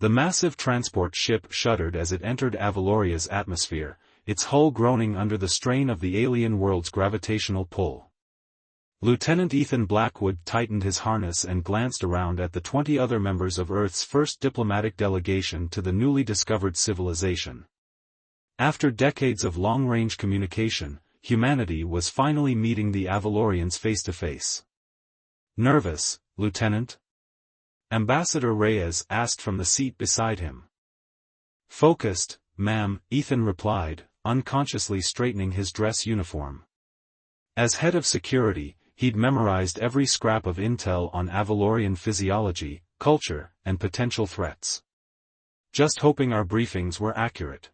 The massive transport ship shuddered as it entered Avaloria's atmosphere, its hull groaning under the strain of the alien world's gravitational pull. Lieutenant Ethan Blackwood tightened his harness and glanced around at the 20 other members of Earth's first diplomatic delegation to the newly discovered civilization. After decades of long-range communication, humanity was finally meeting the Avalorians face-to-face. "Nervous, Lieutenant?" Ambassador Reyes asked from the seat beside him. "Focused, ma'am," Ethan replied, unconsciously straightening his dress uniform. As head of security, he'd memorized every scrap of intel on Avalorian physiology, culture, and potential threats. "Just hoping our briefings were accurate."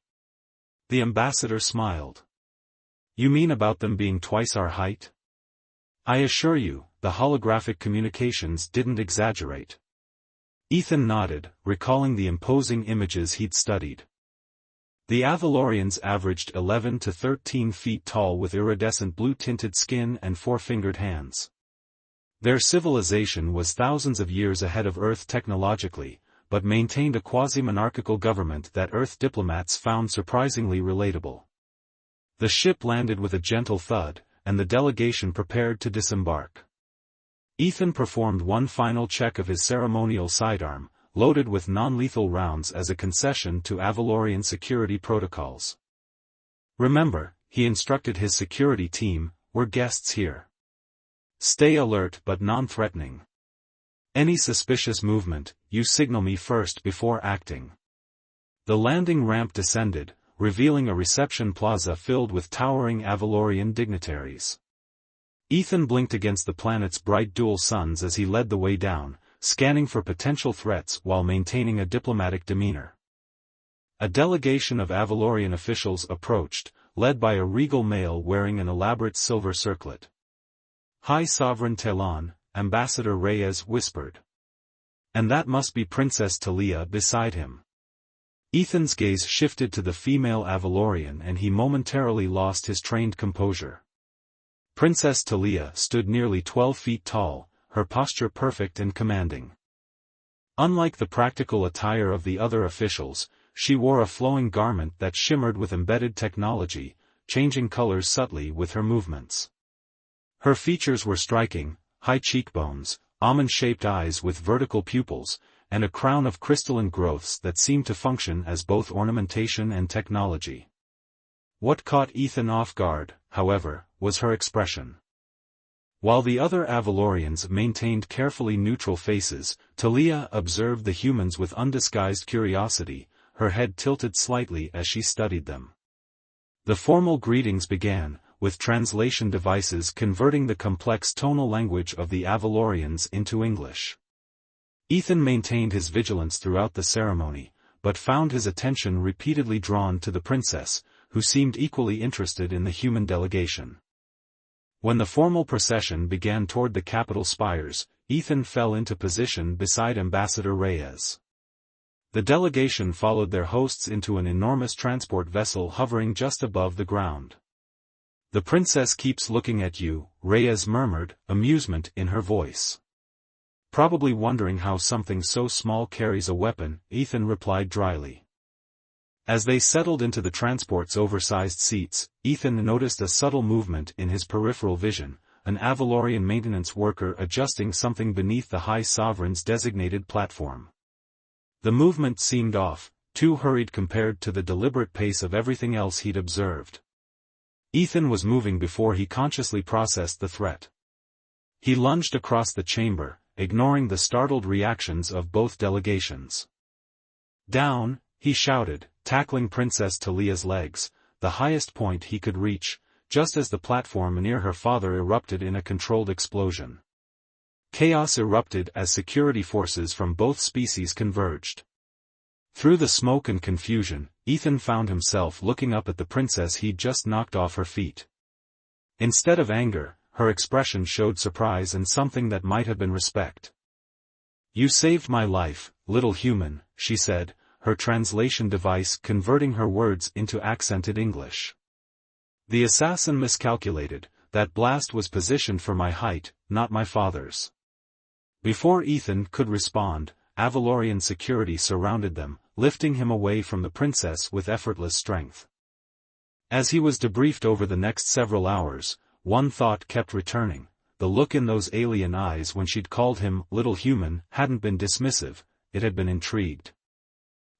The ambassador smiled. "You mean about them being twice our height?" "I assure you, the holographic communications didn't exaggerate." Ethan nodded, recalling the imposing images he'd studied. The Avalorians averaged 11 to 13 feet tall with iridescent blue-tinted skin and four-fingered hands. Their civilization was thousands of years ahead of Earth technologically, but maintained a quasi-monarchical government that Earth diplomats found surprisingly relatable. The ship landed with a gentle thud, and the delegation prepared to disembark. Ethan performed one final check of his ceremonial sidearm, loaded with non-lethal rounds as a concession to Avalorian security protocols. "Remember," he instructed his security team, "we're guests here. Stay alert but non-threatening. Any suspicious movement, you signal me first before acting." The landing ramp descended, revealing a reception plaza filled with towering Avalorian dignitaries. Ethan blinked against the planet's bright dual suns as he led the way down, scanning for potential threats while maintaining a diplomatic demeanor. A delegation of Avalorian officials approached, led by a regal male wearing an elaborate silver circlet. "High Sovereign Talon," Ambassador Reyes whispered. "And that must be Princess Talia beside him." Ethan's gaze shifted to the female Avalorian and he momentarily lost his trained composure. Princess Talia stood nearly 12 feet tall, her posture perfect and commanding. Unlike the practical attire of the other officials, she wore a flowing garment that shimmered with embedded technology, changing colors subtly with her movements. Her features were striking: high cheekbones, almond-shaped eyes with vertical pupils, and a crown of crystalline growths that seemed to function as both ornamentation and technology. What caught Ethan off guard, however, was her expression. While the other Avalorians maintained carefully neutral faces, Talia observed the humans with undisguised curiosity, her head tilted slightly as she studied them. The formal greetings began, with translation devices converting the complex tonal language of the Avalorians into English. Ethan maintained his vigilance throughout the ceremony, but found his attention repeatedly drawn to the princess, who seemed equally interested in the human delegation. When the formal procession began toward the Capitol spires, Ethan fell into position beside Ambassador Reyes. The delegation followed their hosts into an enormous transport vessel hovering just above the ground. "The princess keeps looking at you," Reyes murmured, amusement in her voice. "Probably wondering how something so small carries a weapon," Ethan replied dryly. As they settled into the transport's oversized seats, Ethan noticed a subtle movement in his peripheral vision, an Avalorian maintenance worker adjusting something beneath the High Sovereign's designated platform. The movement seemed off, too hurried compared to the deliberate pace of everything else he'd observed. Ethan was moving before he consciously processed the threat. He lunged across the chamber, ignoring the startled reactions of both delegations. "Down!" he shouted, tackling Princess Talia's legs, the highest point he could reach, just as the platform near her father erupted in a controlled explosion. Chaos erupted as security forces from both species converged. Through the smoke and confusion, Ethan found himself looking up at the princess he'd just knocked off her feet. Instead of anger, her expression showed surprise and something that might have been respect. "You saved my life, little human," she said, her translation device converting her words into accented English. "The assassin miscalculated, that blast was positioned for my height, not my father's." Before Ethan could respond, Avalorian security surrounded them, lifting him away from the princess with effortless strength. As he was debriefed over the next several hours, one thought kept returning. The look in those alien eyes when she'd called him little human hadn't been dismissive, it had been intrigued.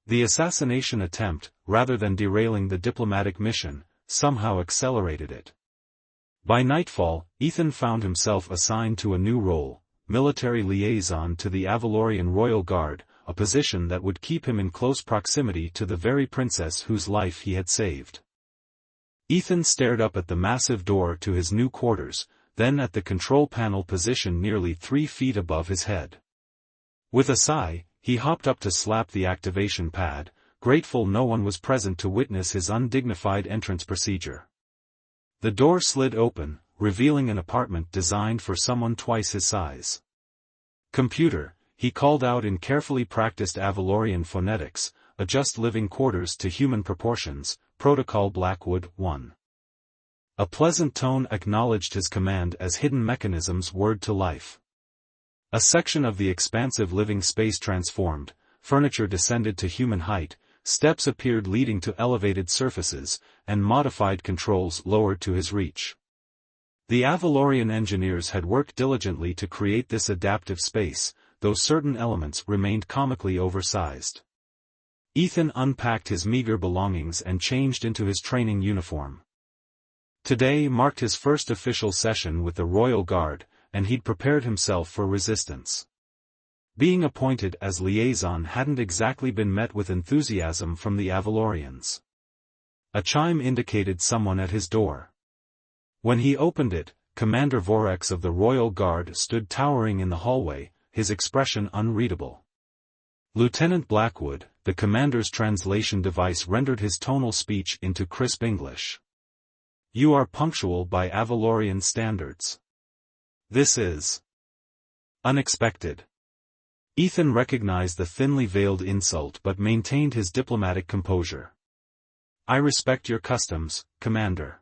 The assassination attempt, rather than derailing the diplomatic mission, somehow accelerated it. By nightfall, Ethan found himself assigned to a new role, military liaison to the Avalorian Royal Guard, a position that would keep him in close proximity to the very princess whose life he had saved. Ethan stared up at the massive door to his new quarters, then at the control panel positioned nearly 3 feet above his head. With a sigh, he hopped up to slap the activation pad, grateful no one was present to witness his undignified entrance procedure. The door slid open, revealing an apartment designed for someone twice his size. "Computer," he called out in carefully practiced Avalorian phonetics, "adjust living quarters to human proportions, Protocol Blackwood 1. A pleasant tone acknowledged his command as hidden mechanisms whirred to life. A section of the expansive living space transformed, furniture descended to human height, steps appeared leading to elevated surfaces, and modified controls lowered to his reach. The Avalorian engineers had worked diligently to create this adaptive space, though certain elements remained comically oversized. Ethan unpacked his meager belongings and changed into his training uniform. Today marked his first official session with the Royal Guard, and he'd prepared himself for resistance. Being appointed as liaison hadn't exactly been met with enthusiasm from the Avalorians. A chime indicated someone at his door. When he opened it, Commander Vorex of the Royal Guard stood towering in the hallway, his expression unreadable. Lieutenant Blackwood, the commander's translation device rendered his tonal speech into crisp English. "You are punctual by Avalorian standards. This is unexpected." Ethan recognized the thinly veiled insult but maintained his diplomatic composure. "I respect your customs, Commander.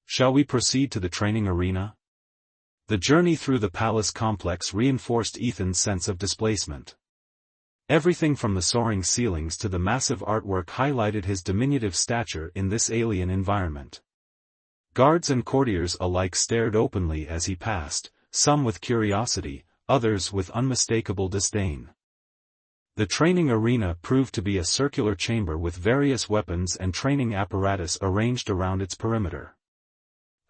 Shall we proceed to the training arena?" The journey through the palace complex reinforced Ethan's sense of displacement. Everything from the soaring ceilings to the massive artwork highlighted his diminutive stature in this alien environment. Guards and courtiers alike stared openly as he passed, some with curiosity, others with unmistakable disdain. The training arena proved to be a circular chamber with various weapons and training apparatus arranged around its perimeter.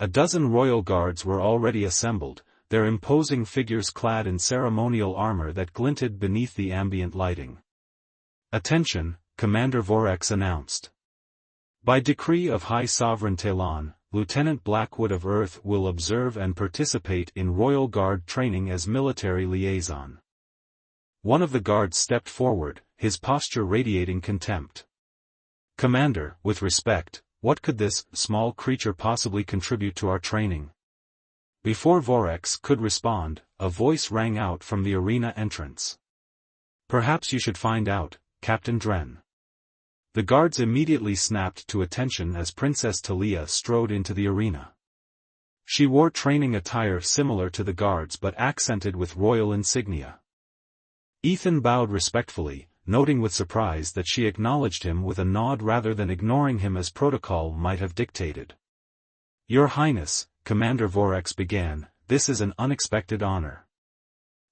A dozen royal guards were already assembled, their imposing figures clad in ceremonial armor that glinted beneath the ambient lighting. "Attention," Commander Vorex announced. "By decree of High Sovereign Talon, Lieutenant Blackwood of Earth will observe and participate in Royal Guard training as military liaison." One of the guards stepped forward, his posture radiating contempt. "Commander, with respect, what could this small creature possibly contribute to our training?" Before Vorex could respond, a voice rang out from the arena entrance. "Perhaps you should find out, Captain Dren." The guards immediately snapped to attention as Princess Talia strode into the arena. She wore training attire similar to the guards but accented with royal insignia. Ethan bowed respectfully, noting with surprise that she acknowledged him with a nod rather than ignoring him as protocol might have dictated. "Your Highness," Commander Vorex began, "this is an unexpected honor."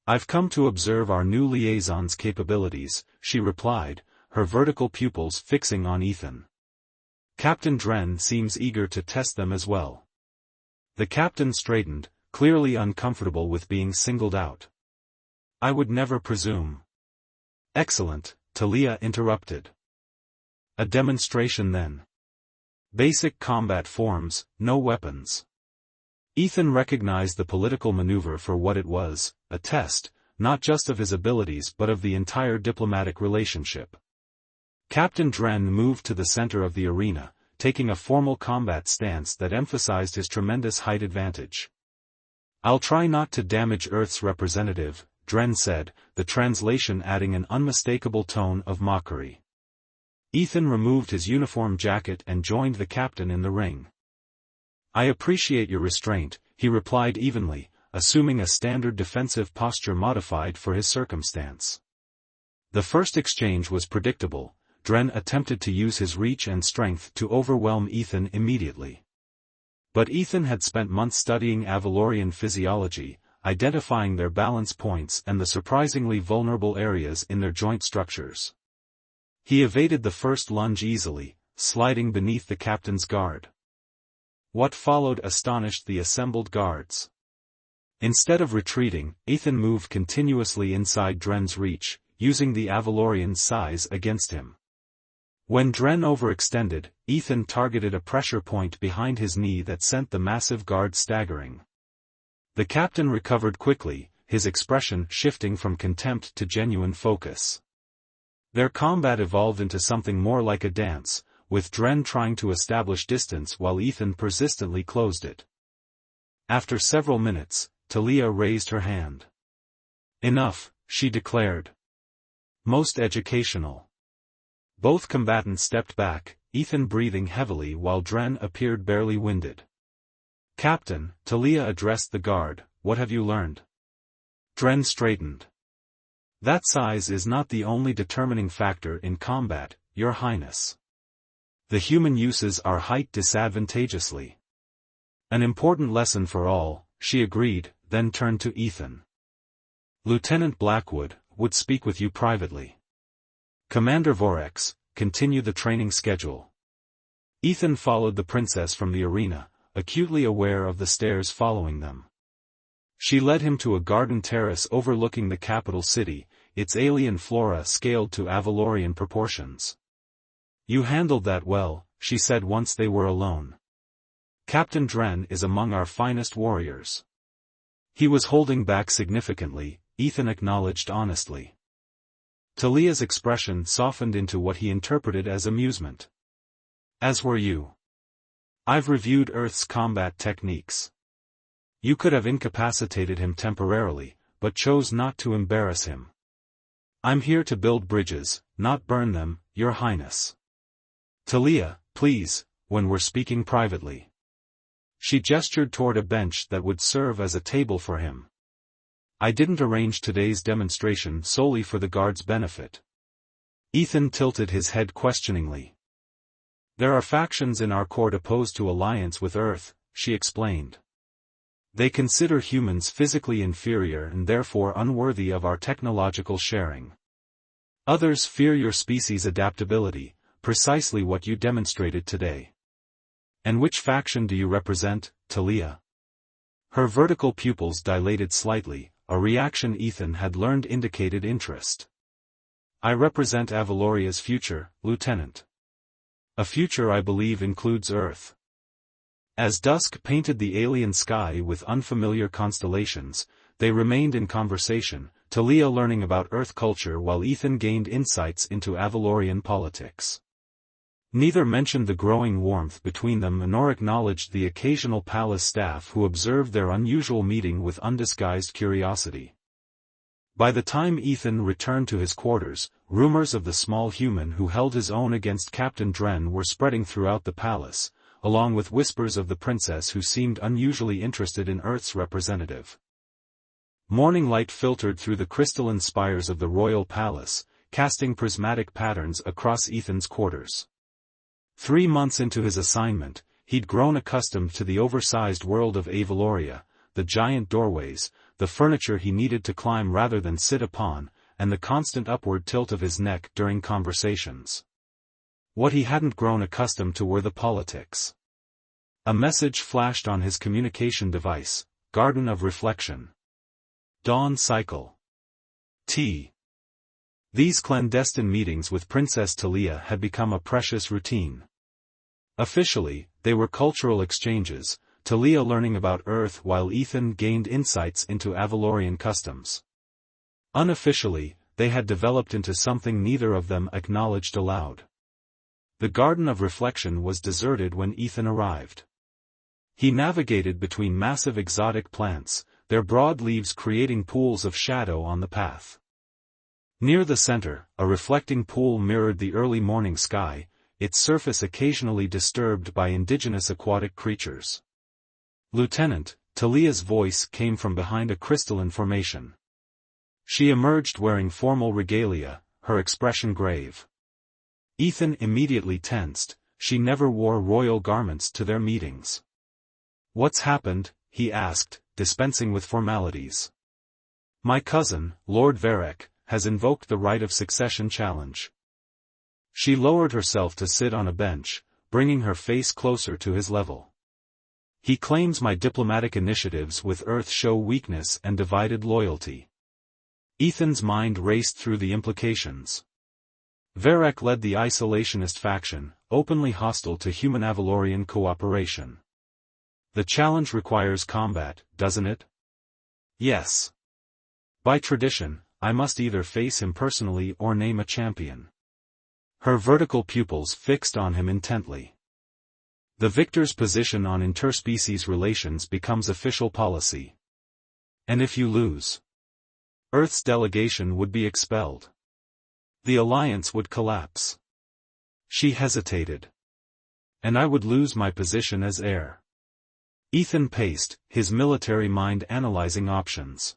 "I've come to observe our new liaison's capabilities," she replied, her vertical pupils fixing on Ethan. "Captain Dren seems eager to test them as well." The captain straightened, clearly uncomfortable with being singled out. "I would never presume." "Excellent," Talia interrupted. "A demonstration then." "Basic combat forms, no weapons." Ethan recognized the political maneuver for what it was, a test, not just of his abilities but of the entire diplomatic relationship. Captain Dren moved to the center of the arena, taking a formal combat stance that emphasized his tremendous height advantage. "I'll try not to damage Earth's representative," Dren said, the translation adding an unmistakable tone of mockery. Ethan removed his uniform jacket and joined the captain in the ring. "I appreciate your restraint," he replied evenly, assuming a standard defensive posture modified for his circumstance. The first exchange was predictable. Dren attempted to use his reach and strength to overwhelm Ethan immediately. But Ethan had spent months studying Avalorian physiology, identifying their balance points and the surprisingly vulnerable areas in their joint structures. He evaded the first lunge easily, sliding beneath the captain's guard. What followed astonished the assembled guards. Instead of retreating, Ethan moved continuously inside Dren's reach, using the Avalorian's size against him. When Dren overextended, Ethan targeted a pressure point behind his knee that sent the massive guard staggering. The captain recovered quickly, his expression shifting from contempt to genuine focus. Their combat evolved into something more like a dance, with Dren trying to establish distance while Ethan persistently closed it. After several minutes, Talia raised her hand. "Enough," she declared. "Most educational." Both combatants stepped back, Ethan breathing heavily while Dren appeared barely winded. "Captain," Talia addressed the guard, "what have you learned?" Dren straightened. "That size is not the only determining factor in combat, Your Highness. The human uses our height disadvantageously." "An important lesson for all," she agreed, then turned to Ethan. "Lieutenant Blackwood would speak with you privately." "Commander Vorex, continue the training schedule." Ethan followed the princess from the arena, acutely aware of the stairs following them. She led him to a garden terrace overlooking the capital city, its alien flora scaled to Avalorian proportions. "You handled that well," she said once they were alone. "Captain Dren is among our finest warriors." He was holding back significantly, Ethan acknowledged honestly. Talia's expression softened into what he interpreted as amusement. "As were you. I've reviewed Earth's combat techniques. You could have incapacitated him temporarily, but chose not to embarrass him. I'm here to build bridges, not burn them, Your Highness. Talia, please, when we're speaking privately." She gestured toward a bench that would serve as a table for him. "I didn't arrange today's demonstration solely for the guard's benefit." Ethan tilted his head questioningly. "There are factions in our court opposed to alliance with Earth," she explained. "They consider humans physically inferior and therefore unworthy of our technological sharing. Others fear your species' adaptability, precisely what you demonstrated today." "And which faction do you represent, Talia?" Her vertical pupils dilated slightly, a reaction Ethan had learned indicated interest. "I represent Avaloria's future, Lieutenant. A future I believe includes Earth." As dusk painted the alien sky with unfamiliar constellations, they remained in conversation, Talia learning about Earth culture while Ethan gained insights into Avalorian politics. Neither mentioned the growing warmth between them nor acknowledged the occasional palace staff who observed their unusual meeting with undisguised curiosity. By the time Ethan returned to his quarters, rumors of the small human who held his own against Captain Dren were spreading throughout the palace, along with whispers of the princess who seemed unusually interested in Earth's representative. Morning light filtered through the crystalline spires of the royal palace, casting prismatic patterns across Ethan's quarters. 3 months into his assignment, he'd grown accustomed to the oversized world of Avaloria, the giant doorways, the furniture he needed to climb rather than sit upon, and the constant upward tilt of his neck during conversations. What he hadn't grown accustomed to were the politics. A message flashed on his communication device, Garden of Reflection. Dawn Cycle. T. These clandestine meetings with Princess Talia had become a precious routine. Officially, they were cultural exchanges, Talia learning about Earth while Ethan gained insights into Avalorian customs. Unofficially, they had developed into something neither of them acknowledged aloud. The Garden of Reflection was deserted when Ethan arrived. He navigated between massive exotic plants, their broad leaves creating pools of shadow on the path. Near the center, a reflecting pool mirrored the early morning sky, its surface occasionally disturbed by indigenous aquatic creatures. "Lieutenant," Talia's voice came from behind a crystalline formation. She emerged wearing formal regalia, her expression grave. Ethan immediately tensed. She never wore royal garments to their meetings. "What's happened?" he asked, dispensing with formalities. "My cousin, Lord Varec, has invoked the right of succession challenge." She lowered herself to sit on a bench, bringing her face closer to his level. "He claims my diplomatic initiatives with Earth show weakness and divided loyalty." Ethan's mind raced through the implications. Varec led the isolationist faction, openly hostile to human Avalorian cooperation. The challenge requires combat, doesn't it? Yes. By tradition, I must either face him personally or name a champion. Her vertical pupils fixed on him intently. The victor's position on interspecies relations becomes official policy. And if you lose, Earth's delegation would be expelled. The alliance would collapse. She hesitated. And I would lose my position as heir. Ethan paced, his military mind analyzing options.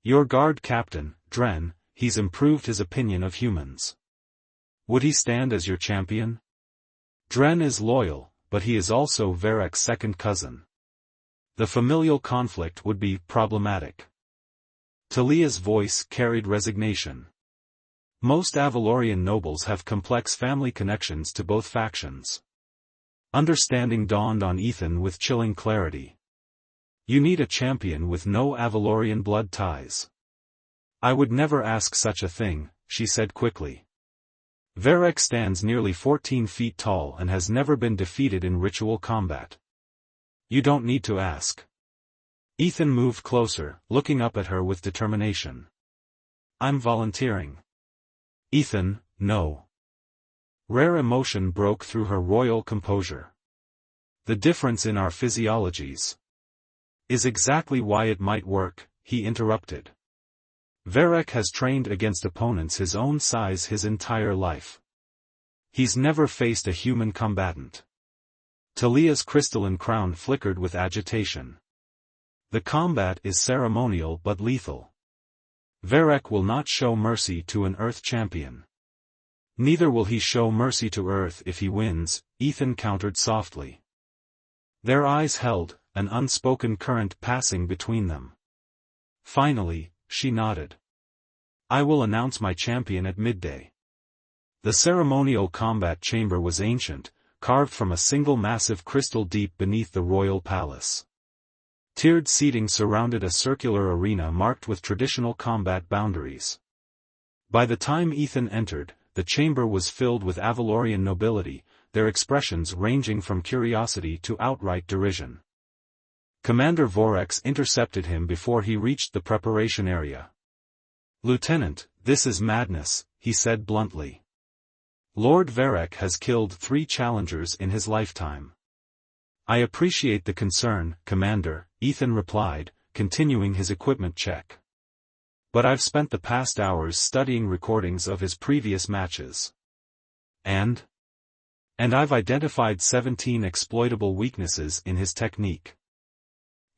Your guard captain, Dren, he's improved his opinion of humans. Would he stand as your champion? Dren is loyal, but he is also Varec's second cousin. The familial conflict would be problematic. Talia's voice carried resignation. Most Avalorian nobles have complex family connections to both factions. Understanding dawned on Ethan with chilling clarity. You need a champion with no Avalorian blood ties. I would never ask such a thing, she said quickly. Varec stands nearly 14 feet tall and has never been defeated in ritual combat. You don't need to ask. Ethan moved closer, looking up at her with determination. I'm volunteering. Ethan, no. Rare emotion broke through her royal composure. The difference in our physiologies is exactly why it might work, he interrupted. Varec has trained against opponents his own size his entire life. He's never faced a human combatant. Talia's crystalline crown flickered with agitation. The combat is ceremonial but lethal. Varec will not show mercy to an Earth champion. Neither will he show mercy to Earth if he wins, Ethan countered softly. Their eyes held, an unspoken current passing between them. Finally, she nodded. I will announce my champion at midday. The ceremonial combat chamber was ancient, carved from a single massive crystal deep beneath the royal palace. Tiered seating surrounded a circular arena marked with traditional combat boundaries. By the time Ethan entered, the chamber was filled with Avalorian nobility, their expressions ranging from curiosity to outright derision. Commander Vorex intercepted him before he reached the preparation area. Lieutenant, this is madness, he said bluntly. Lord Varec has killed 3 challengers in his lifetime. I appreciate the concern, Commander, Ethan replied, continuing his equipment check. But I've spent the past hours studying recordings of his previous matches. And I've identified 17 exploitable weaknesses in his technique.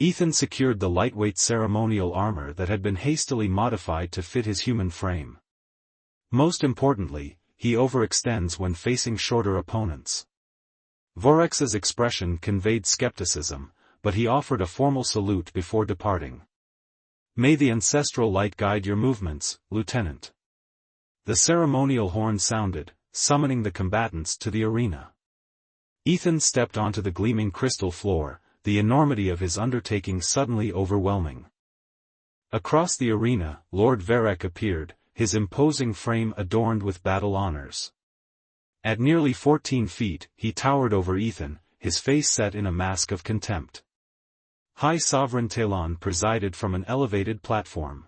Ethan secured the lightweight ceremonial armor that had been hastily modified to fit his human frame. Most importantly, he overextends when facing shorter opponents. Vorex's expression conveyed skepticism, but he offered a formal salute before departing. May the ancestral light guide your movements, Lieutenant. The ceremonial horn sounded, summoning the combatants to the arena. Ethan stepped onto the gleaming crystal floor, the enormity of his undertaking suddenly overwhelming. Across the arena, Lord Varec appeared, his imposing frame adorned with battle honors. At nearly 14 feet, he towered over Ethan, his face set in a mask of contempt. High Sovereign Talon presided from an elevated platform.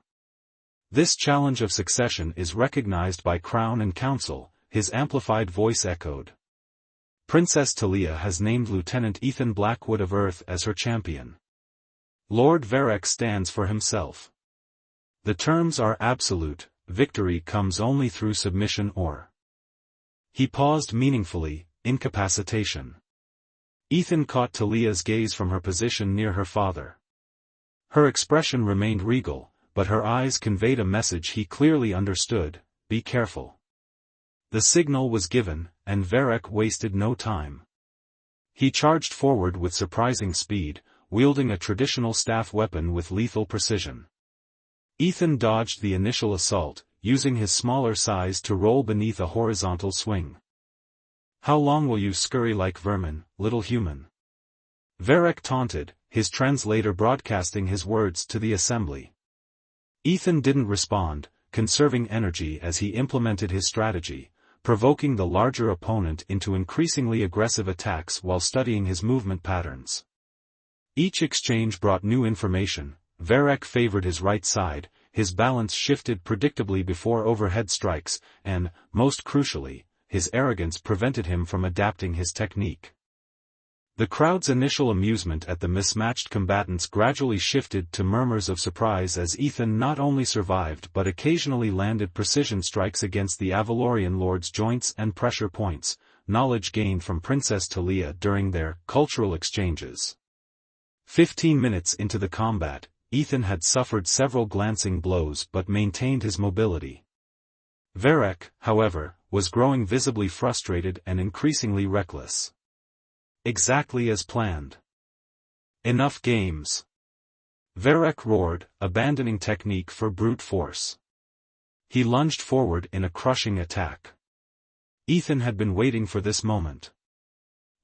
This challenge of succession is recognized by Crown and Council, his amplified voice echoed. Princess Talia has named Lieutenant Ethan Blackwood of Earth as her champion. Lord Varec stands for himself. The terms are absolute, victory comes only through submission or... He paused meaningfully, incapacitation. Ethan caught Talia's gaze from her position near her father. Her expression remained regal, but her eyes conveyed a message he clearly understood, be careful. The signal was given, and Varek wasted no time. He charged forward with surprising speed, wielding a traditional staff weapon with lethal precision. Ethan dodged the initial assault, using his smaller size to roll beneath a horizontal swing. "How long will you scurry like vermin, little human?" Varek taunted, his translator broadcasting his words to the assembly. Ethan didn't respond, conserving energy as he implemented his strategy, provoking the larger opponent into increasingly aggressive attacks while studying his movement patterns. Each exchange brought new information. Varek favored his right side, his balance shifted predictably before overhead strikes, and, most crucially, his arrogance prevented him from adapting his technique. The crowd's initial amusement at the mismatched combatants gradually shifted to murmurs of surprise as Ethan not only survived but occasionally landed precision strikes against the Avalorian lord's joints and pressure points, knowledge gained from Princess Talia during their cultural exchanges. 15 minutes into the combat, Ethan had suffered several glancing blows but maintained his mobility. Varek, however, was growing visibly frustrated and increasingly reckless. Exactly as planned. "Enough games!" Varek roared, abandoning technique for brute force. He lunged forward in a crushing attack. Ethan had been waiting for this moment.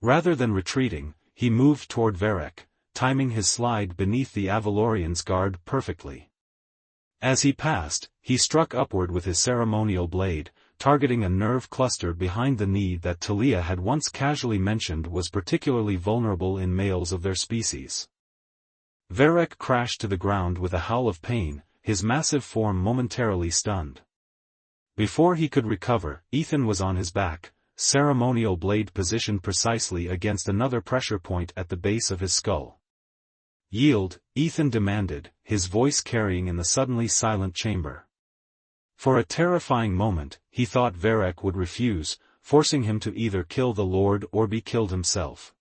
Rather than retreating, he moved toward Varek, timing his slide beneath the Avalorian's guard perfectly. As he passed, he struck upward with his ceremonial blade, targeting a nerve cluster behind the knee that Talia had once casually mentioned was particularly vulnerable in males of their species. Varek crashed to the ground with a howl of pain, his massive form momentarily stunned. Before he could recover, Ethan was on his back, ceremonial blade positioned precisely against another pressure point at the base of his skull. "Yield," Ethan demanded, his voice carrying in the suddenly silent chamber. For a terrifying moment, he thought Varek would refuse, forcing him to either kill the Lord or be killed himself.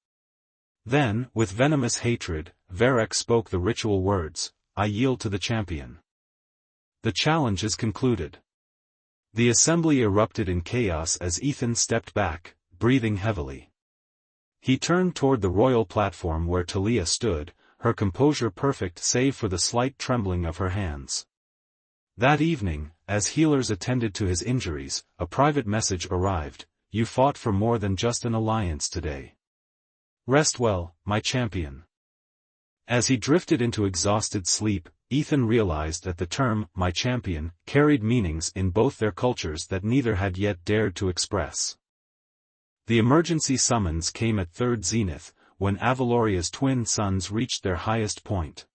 Then, with venomous hatred, Varek spoke the ritual words, "I yield to the champion." The challenge is concluded. The assembly erupted in chaos as Ethan stepped back, breathing heavily. He turned toward the royal platform where Talia stood, her composure perfect save for the slight trembling of her hands. That evening, as healers attended to his injuries, a private message arrived: "You fought for more than just an alliance today. Rest well, my champion." As he drifted into exhausted sleep, Ethan realized that the term, "my champion," carried meanings in both their cultures that neither had yet dared to express. The emergency summons came at third zenith, when Avaloria's twin suns reached their highest point.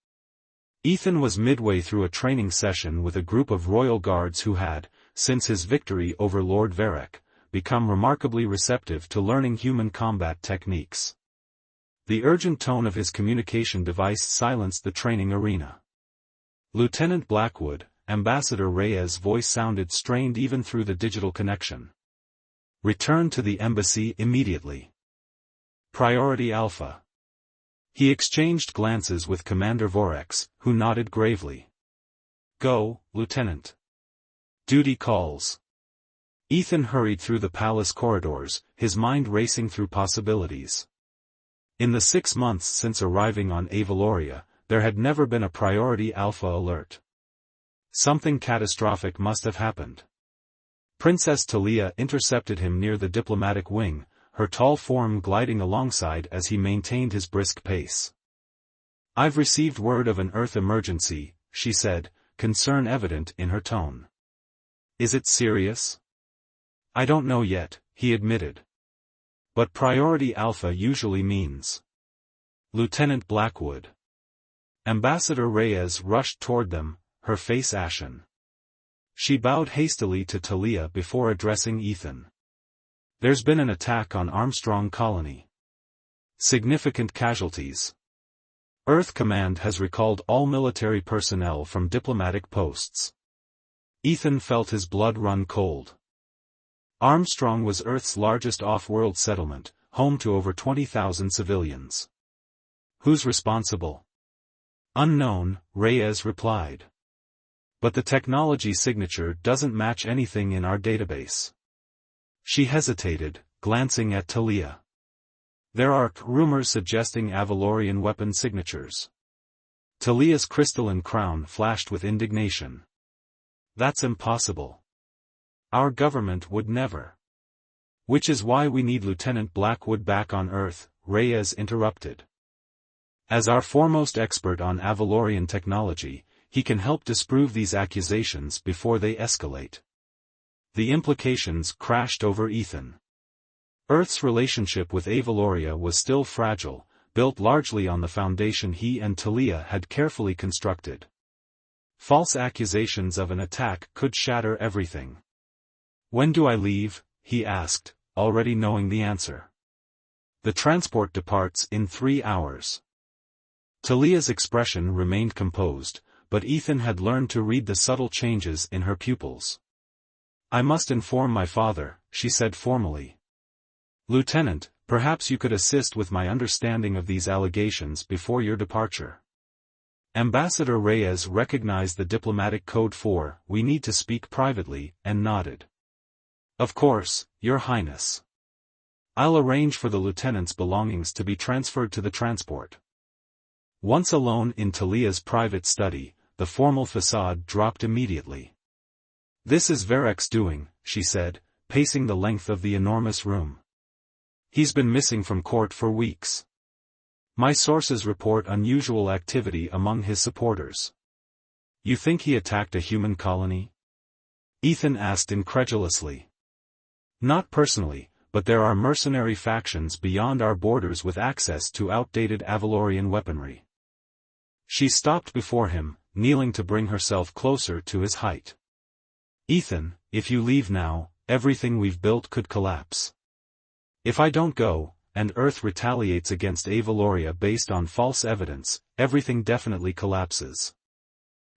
Ethan was midway through a training session with a group of royal guards who had, since his victory over Lord Varek, become remarkably receptive to learning human combat techniques. The urgent tone of his communication device silenced the training arena. "Lieutenant Blackwood," Ambassador Reyes' voice sounded strained even through the digital connection. "Return to the embassy immediately. Priority Alpha." He exchanged glances with Commander Vorex, who nodded gravely. "Go, Lieutenant. Duty calls." Ethan hurried through the palace corridors, his mind racing through possibilities. In the 6 months since arriving on Avaloria, there had never been a Priority Alpha alert. Something catastrophic must have happened. Princess Talia intercepted him near the diplomatic wing, her tall form gliding alongside as he maintained his brisk pace. "I've received word of an Earth emergency," she said, concern evident in her tone. "Is it serious?" "I don't know yet," he admitted. "But Priority Alpha usually means." "Lieutenant Blackwood." Ambassador Reyes rushed toward them, her face ashen. She bowed hastily to Talia before addressing Ethan. "There's been an attack on Armstrong Colony. Significant casualties. Earth Command has recalled all military personnel from diplomatic posts." Ethan felt his blood run cold. Armstrong was Earth's largest off-world settlement, home to over 20,000 civilians. "Who's responsible?" "Unknown," Reyes replied. But the technology signature doesn't match anything in our database. She hesitated, glancing at Talia. There are rumors suggesting Avalorian weapon signatures. Talia's crystalline crown flashed with indignation. That's impossible. Our government would never. Which is why we need Lieutenant Blackwood back on Earth, Reyes interrupted. As our foremost expert on Avalorian technology, he can help disprove these accusations before they escalate. The implications crashed over Ethan. Earth's relationship with Avaloria was still fragile, built largely on the foundation he and Talia had carefully constructed. False accusations of an attack could shatter everything. When do I leave? He asked, already knowing the answer. The transport departs in 3 hours. Talia's expression remained composed, but Ethan had learned to read the subtle changes in her pupils. I must inform my father, she said formally. Lieutenant, perhaps you could assist with my understanding of these allegations before your departure. Ambassador Reyes recognized the diplomatic code for, we need to speak privately, and nodded. Of course, Your Highness. I'll arrange for the lieutenant's belongings to be transferred to the transport. Once alone in Talia's private study, the formal facade dropped immediately. This is Varek's doing, she said, pacing the length of the enormous room. He's been missing from court for weeks. My sources report unusual activity among his supporters. You think he attacked a human colony? Ethan asked incredulously. Not personally, but there are mercenary factions beyond our borders with access to outdated Avalorian weaponry. She stopped before him, kneeling to bring herself closer to his height. Ethan, if you leave now, everything we've built could collapse. If I don't go, and Earth retaliates against Avaloria based on false evidence, everything definitely collapses.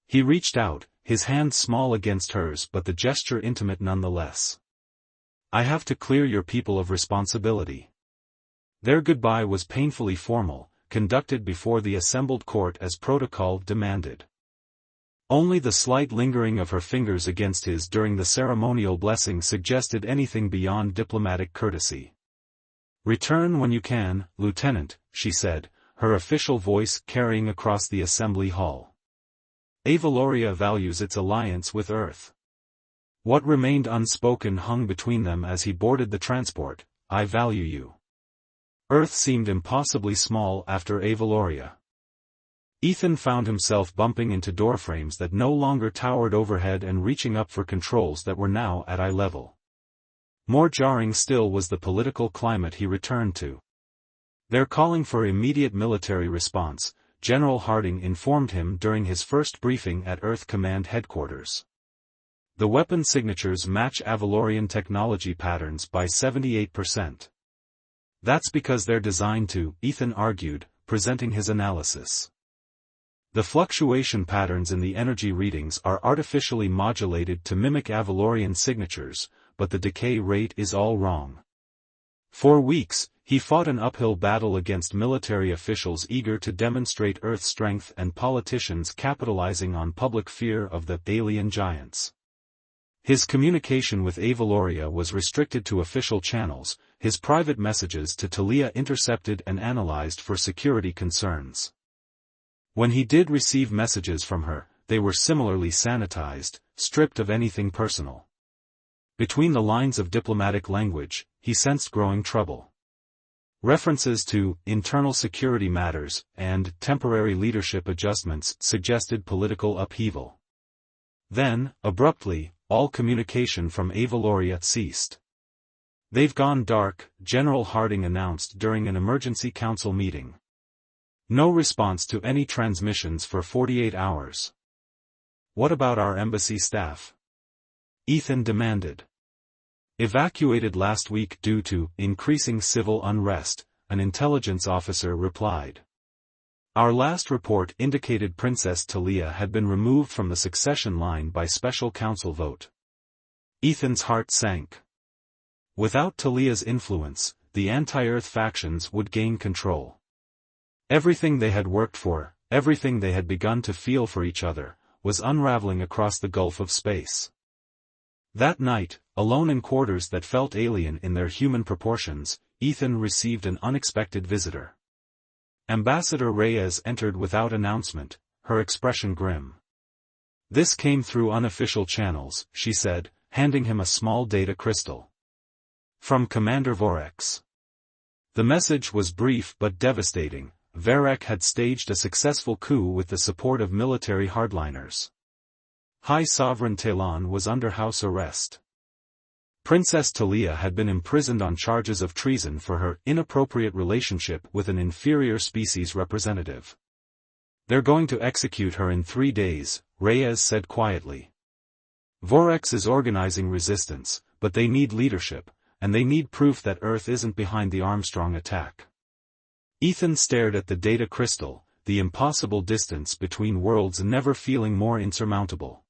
He reached out, his hand small against hers but the gesture intimate nonetheless. I have to clear your people of responsibility. Their goodbye was painfully formal, conducted before the assembled court as protocol demanded. Only the slight lingering of her fingers against his during the ceremonial blessing suggested anything beyond diplomatic courtesy. Return when you can, Lieutenant, she said, her official voice carrying across the assembly hall. Avaloria values its alliance with Earth. What remained unspoken hung between them as he boarded the transport, I value you. Earth seemed impossibly small after Avaloria. Ethan found himself bumping into doorframes that no longer towered overhead and reaching up for controls that were now at eye level. More jarring still was the political climate he returned to. They're calling for immediate military response, General Harding informed him during his first briefing at Earth Command Headquarters. The weapon signatures match Avalorian technology patterns by 78%. That's because they're designed to, Ethan argued, presenting his analysis. The fluctuation patterns in the energy readings are artificially modulated to mimic Avalorian signatures, but the decay rate is all wrong. For weeks, he fought an uphill battle against military officials eager to demonstrate Earth's strength and politicians capitalizing on public fear of the alien giants. His communication with Avaloria was restricted to official channels, his private messages to Talia intercepted and analyzed for security concerns. When he did receive messages from her, they were similarly sanitized, stripped of anything personal. Between the lines of diplomatic language, he sensed growing trouble. References to internal security matters and temporary leadership adjustments suggested political upheaval. Then, abruptly, all communication from Avaloria ceased. They've gone dark, General Harding announced during an emergency council meeting. No response to any transmissions for 48 hours. What about our embassy staff? Ethan demanded. Evacuated last week due to increasing civil unrest, an intelligence officer replied. Our last report indicated Princess Talia had been removed from the succession line by special council vote. Ethan's heart sank. Without Talia's influence, the anti-Earth factions would gain control. Everything they had worked for, everything they had begun to feel for each other, was unraveling across the gulf of space. That night, alone in quarters that felt alien in their human proportions, Ethan received an unexpected visitor. Ambassador Reyes entered without announcement, her expression grim. "This came through unofficial channels," she said, handing him a small data crystal. "From Commander Vorex." The message was brief but devastating. Varek had staged a successful coup with the support of military hardliners. High Sovereign Talon was under house arrest. Princess Talia had been imprisoned on charges of treason for her inappropriate relationship with an inferior species representative. "They're going to execute her in 3 days," Reyes said quietly. "Vorex is organizing resistance, but they need leadership, and they need proof that Earth isn't behind the Armstrong attack." Ethan stared at the data crystal, the impossible distance between worlds never feeling more insurmountable.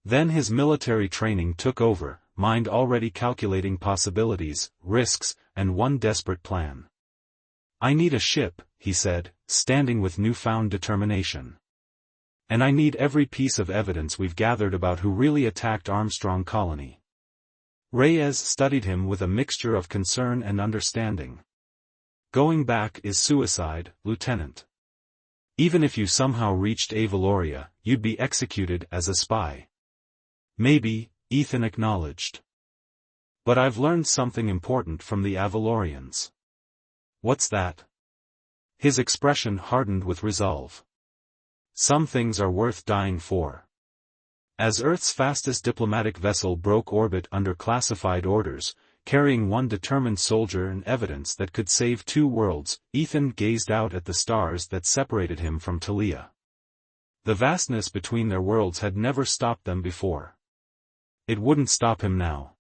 Then his military training took over, mind already calculating possibilities, risks, and one desperate plan. "I need a ship," he said, standing with newfound determination. "And I need every piece of evidence we've gathered about who really attacked Armstrong Colony." Reyes studied him with a mixture of concern and understanding. "Going back is suicide, Lieutenant. Even if you somehow reached Avaloria, you'd be executed as a spy." "Maybe," Ethan acknowledged. "But I've learned something important from the Avalorians." "What's that?" His expression hardened with resolve. "Some things are worth dying for." As Earth's fastest diplomatic vessel broke orbit under classified orders, carrying one determined soldier and evidence that could save 2 worlds, Ethan gazed out at the stars that separated him from Talia. The vastness between their worlds had never stopped them before. It wouldn't stop him now.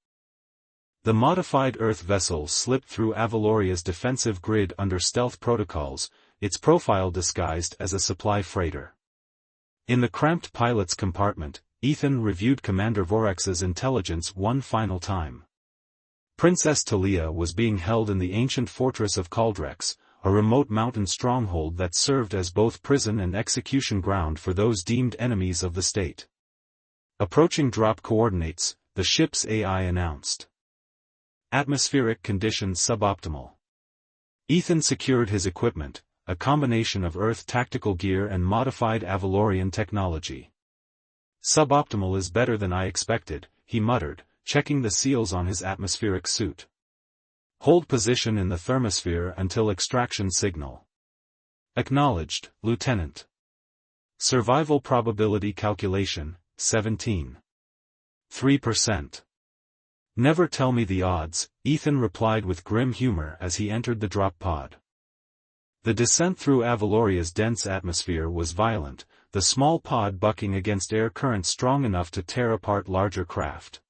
The modified Earth vessel slipped through Avaloria's defensive grid under stealth protocols, its profile disguised as a supply freighter. In the cramped pilot's compartment, Ethan reviewed Commander Vorex's intelligence one final time. Princess Talia was being held in the ancient fortress of Caldrex, a remote mountain stronghold that served as both prison and execution ground for those deemed enemies of the state. "Approaching drop coordinates," the ship's AI announced. "Atmospheric conditions suboptimal." Ethan secured his equipment, a combination of Earth tactical gear and modified Avalorian technology. "Suboptimal is better than I expected," he muttered, checking the seals on his atmospheric suit. "Hold position in the thermosphere until extraction signal." "Acknowledged, Lieutenant." Survival probability calculation, 17.3%. "Never tell me the odds," Ethan replied with grim humor as he entered the drop pod. The descent through Avaloria's dense atmosphere was violent, the small pod bucking against air currents strong enough to tear apart larger craft.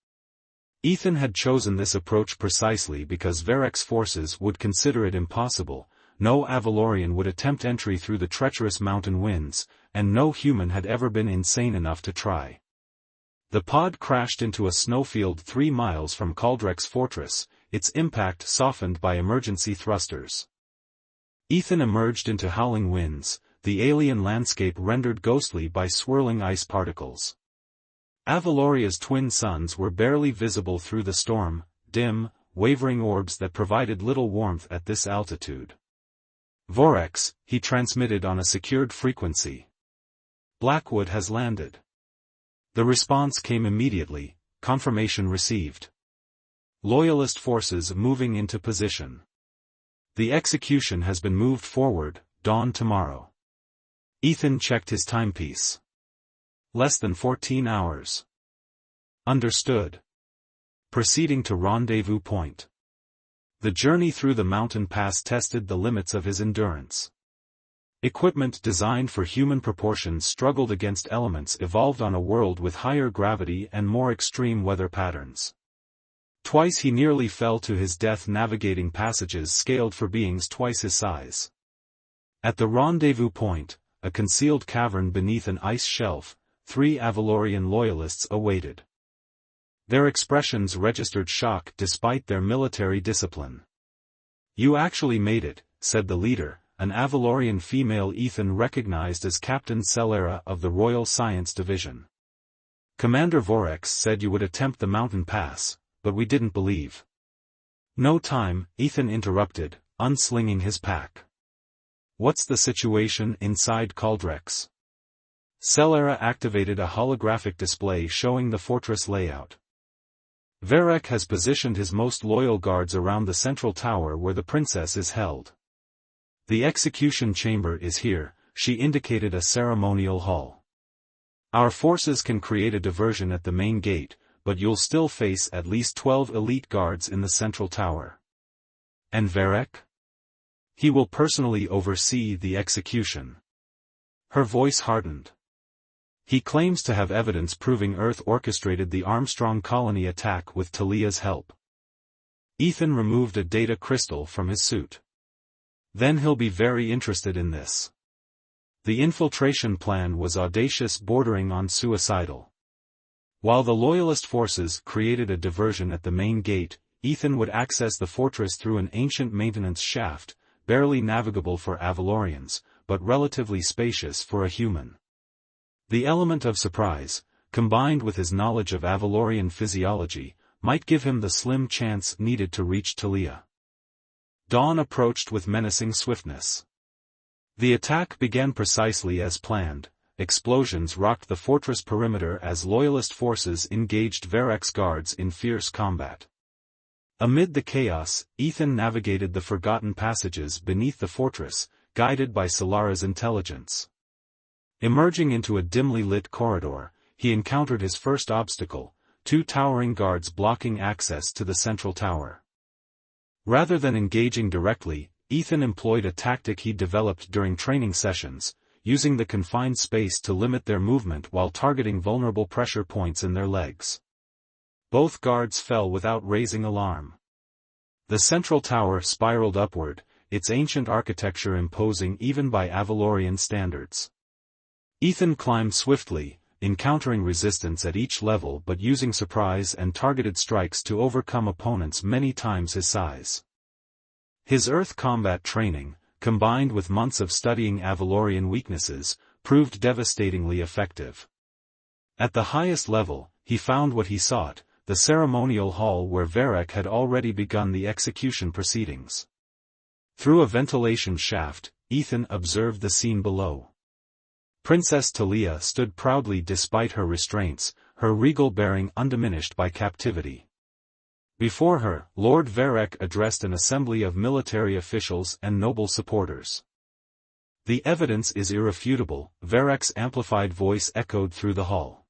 Ethan had chosen this approach precisely because Varek's forces would consider it impossible. No Avalorian would attempt entry through the treacherous mountain winds, and no human had ever been insane enough to try. The pod crashed into a snowfield 3 miles from Caldrex Fortress, its impact softened by emergency thrusters. Ethan emerged into howling winds, the alien landscape rendered ghostly by swirling ice particles. Avaloria's twin suns were barely visible through the storm, dim, wavering orbs that provided little warmth at this altitude. "Vorex," he transmitted on a secured frequency. "Blackwood has landed." The response came immediately, confirmation received. "Loyalist forces moving into position. The execution has been moved forward, dawn tomorrow." Ethan checked his timepiece. "Less than 14 hours. Understood." Proceeding to rendezvous point. The journey through the mountain pass tested the limits of his endurance. Equipment designed for human proportions struggled against elements evolved on a world with higher gravity and more extreme weather patterns. Twice he nearly fell to his death navigating passages scaled for beings twice his size. At the rendezvous point, a concealed cavern beneath an ice shelf, 3 Avalorian loyalists awaited. Their expressions registered shock despite their military discipline. "You actually made it," said the leader, an Avalorian female Ethan recognized as Captain Celera of the Royal Science Division. "Commander Vorex said you would attempt the mountain pass, but we didn't believe." "No time," Ethan interrupted, unslinging his pack. "What's the situation inside Caldrex?" Celera activated a holographic display showing the fortress layout. "Varek has positioned his most loyal guards around the central tower where the princess is held. The execution chamber is here," she indicated a ceremonial hall. "Our forces can create a diversion at the main gate, but you'll still face at least 12 elite guards in the central tower." "And Varek?" "He will personally oversee the execution." Her voice hardened. "He claims to have evidence proving Earth orchestrated the Armstrong colony attack with Talia's help." Ethan removed a data crystal from his suit. "Then he'll be very interested in this." The infiltration plan was audacious, bordering on suicidal. While the Loyalist forces created a diversion at the main gate, Ethan would access the fortress through an ancient maintenance shaft, barely navigable for Avalorians, but relatively spacious for a human. The element of surprise, combined with his knowledge of Avalorian physiology, might give him the slim chance needed to reach Talia. Dawn approached with menacing swiftness. The attack began precisely as planned. Explosions rocked the fortress perimeter as Loyalist forces engaged Varek's guards in fierce combat. Amid the chaos, Ethan navigated the forgotten passages beneath the fortress, guided by Solara's intelligence. Emerging into a dimly lit corridor, he encountered his first obstacle, 2 towering guards blocking access to the central tower. Rather than engaging directly, Ethan employed a tactic he developed during training sessions, using the confined space to limit their movement while targeting vulnerable pressure points in their legs. Both guards fell without raising alarm. The central tower spiraled upward, its ancient architecture imposing even by Avalorian standards. Ethan climbed swiftly, encountering resistance at each level but using surprise and targeted strikes to overcome opponents many times his size. His Earth combat training, combined with months of studying Avalorian weaknesses, proved devastatingly effective. At the highest level, he found what he sought, the ceremonial hall where Varek had already begun the execution proceedings. Through a ventilation shaft, Ethan observed the scene below. Princess Talia stood proudly despite her restraints, her regal bearing undiminished by captivity. Before her, Lord Varek addressed an assembly of military officials and noble supporters. "The evidence is irrefutable," Varek's amplified voice echoed through the hall.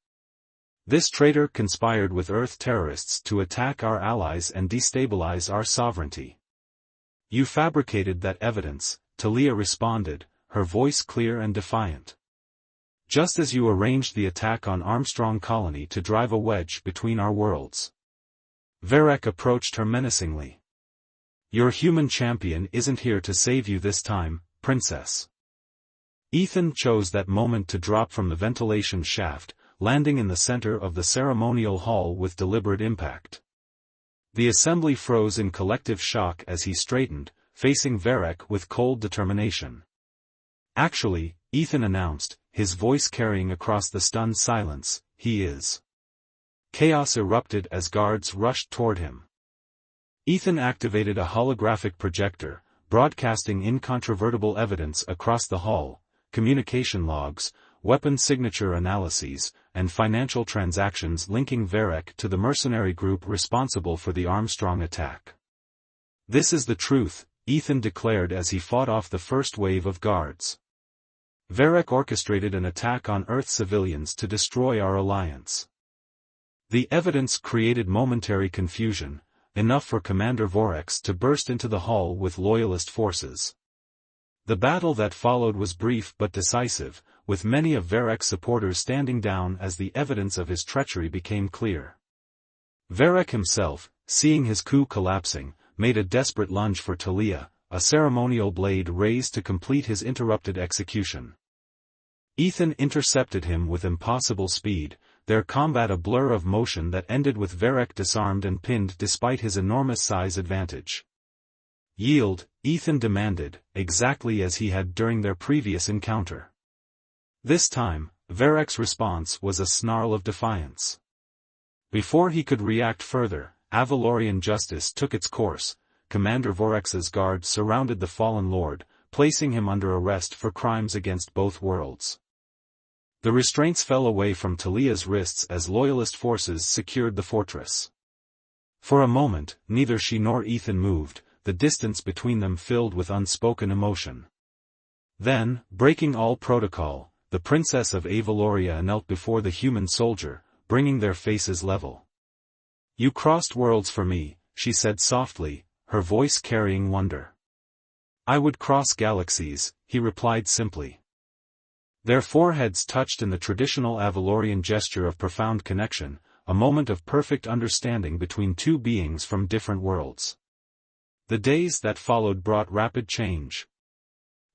"This traitor conspired with Earth terrorists to attack our allies and destabilize our sovereignty." "You fabricated that evidence," Talia responded, her voice clear and defiant. "Just as you arranged the attack on Armstrong Colony to drive a wedge between our worlds." Varek approached her menacingly. "Your human champion isn't here to save you this time, princess." Ethan chose that moment to drop from the ventilation shaft, landing in the center of the ceremonial hall with deliberate impact. The assembly froze in collective shock as he straightened, facing Varek with cold determination. "Actually," Ethan announced, his voice carrying across the stunned silence, "he is." Chaos erupted as guards rushed toward him. Ethan activated a holographic projector, broadcasting incontrovertible evidence across the hall, communication logs, weapon signature analyses, and financial transactions linking Varek to the mercenary group responsible for the Armstrong attack. "This is the truth," Ethan declared as he fought off the first wave of guards. "Varek orchestrated an attack on Earth civilians to destroy our alliance." The evidence created momentary confusion, enough for Commander Vorex to burst into the hall with Loyalist forces. The battle that followed was brief but decisive, with many of Varek's supporters standing down as the evidence of his treachery became clear. Varek himself, seeing his coup collapsing, made a desperate lunge for Talia, a ceremonial blade raised to complete his interrupted execution. Ethan intercepted him with impossible speed, their combat a blur of motion that ended with Varek disarmed and pinned despite his enormous size advantage. Yield, Ethan demanded, exactly as he had during their previous encounter. This time, Varek's response was a snarl of defiance. Before he could react further, Avalorian justice took its course. Commander Vorek's guards surrounded the fallen lord, placing him under arrest for crimes against both worlds. The restraints fell away from Talia's wrists as loyalist forces secured the fortress. For a moment, neither she nor Ethan moved, the distance between them filled with unspoken emotion. Then, breaking all protocol, the princess of Avaloria knelt before the human soldier, bringing their faces level. "You crossed worlds for me," she said softly, her voice carrying wonder. "I would cross galaxies," he replied simply. Their foreheads touched in the traditional Avalorian gesture of profound connection, a moment of perfect understanding between two beings from different worlds. The days that followed brought rapid change.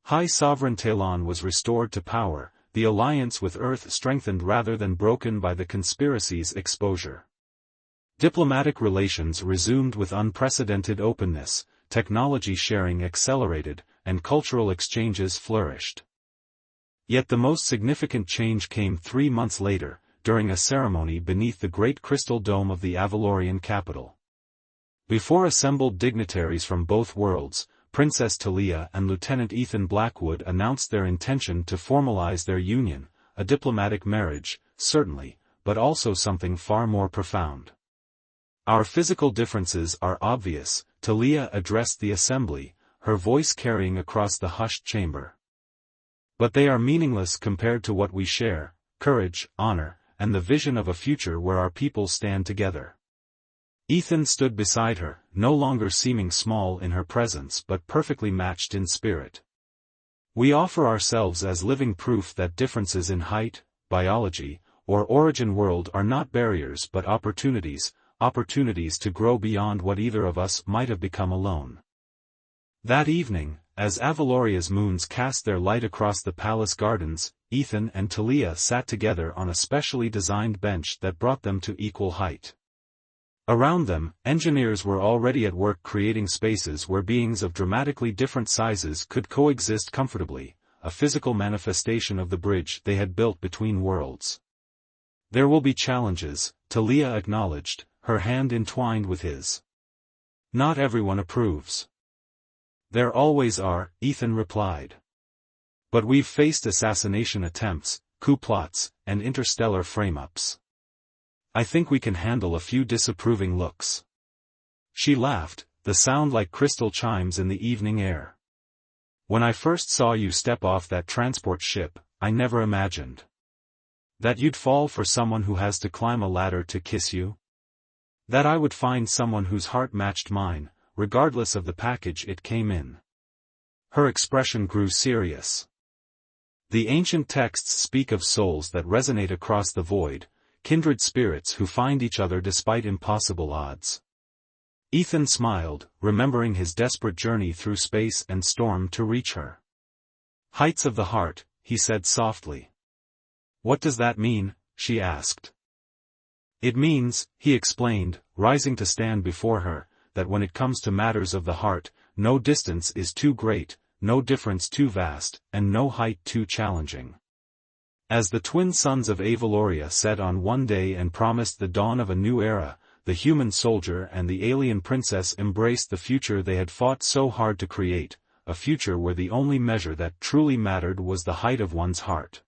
High Sovereign Talon was restored to power, the alliance with Earth strengthened rather than broken by the conspiracy's exposure. Diplomatic relations resumed with unprecedented openness, technology sharing accelerated, and cultural exchanges flourished. Yet the most significant change came 3 months later, during a ceremony beneath the great crystal dome of the Avalorian capital. Before assembled dignitaries from both worlds, Princess Talia and Lieutenant Ethan Blackwood announced their intention to formalize their union, a diplomatic marriage, certainly, but also something far more profound. "Our physical differences are obvious," Talia addressed the assembly, her voice carrying across the hushed chamber. "But they are meaningless compared to what we share: courage, honor, and the vision of a future where our people stand together." Ethan stood beside her, no longer seeming small in her presence but perfectly matched in spirit. "We offer ourselves as living proof that differences in height, biology, or origin world are not barriers but opportunities to grow beyond what either of us might have become alone." That evening, as Avaloria's moons cast their light across the palace gardens, Ethan and Talia sat together on a specially designed bench that brought them to equal height. Around them, engineers were already at work creating spaces where beings of dramatically different sizes could coexist comfortably, a physical manifestation of the bridge they had built between worlds. "There will be challenges," Talia acknowledged, her hand entwined with his. "Not everyone approves." "There always are," Ethan replied. "But we've faced assassination attempts, coup plots, and interstellar frame-ups. I think we can handle a few disapproving looks." She laughed, the sound like crystal chimes in the evening air. "When I first saw you step off that transport ship, I never imagined that you'd fall for someone who has to climb a ladder to kiss you. That I would find someone whose heart matched mine, regardless of the package it came in." Her expression grew serious. "The ancient texts speak of souls that resonate across the void, kindred spirits who find each other despite impossible odds." Ethan smiled, remembering his desperate journey through space and storm to reach her. "Heights of the heart," he said softly. "What does that mean?" she asked. "It means," he explained, rising to stand before her, "that when it comes to matters of the heart, no distance is too great, no difference too vast, and no height too challenging." As the twin sons of Avaloria set on one day and promised the dawn of a new era, the human soldier and the alien princess embraced the future they had fought so hard to create, a future where the only measure that truly mattered was the height of one's heart.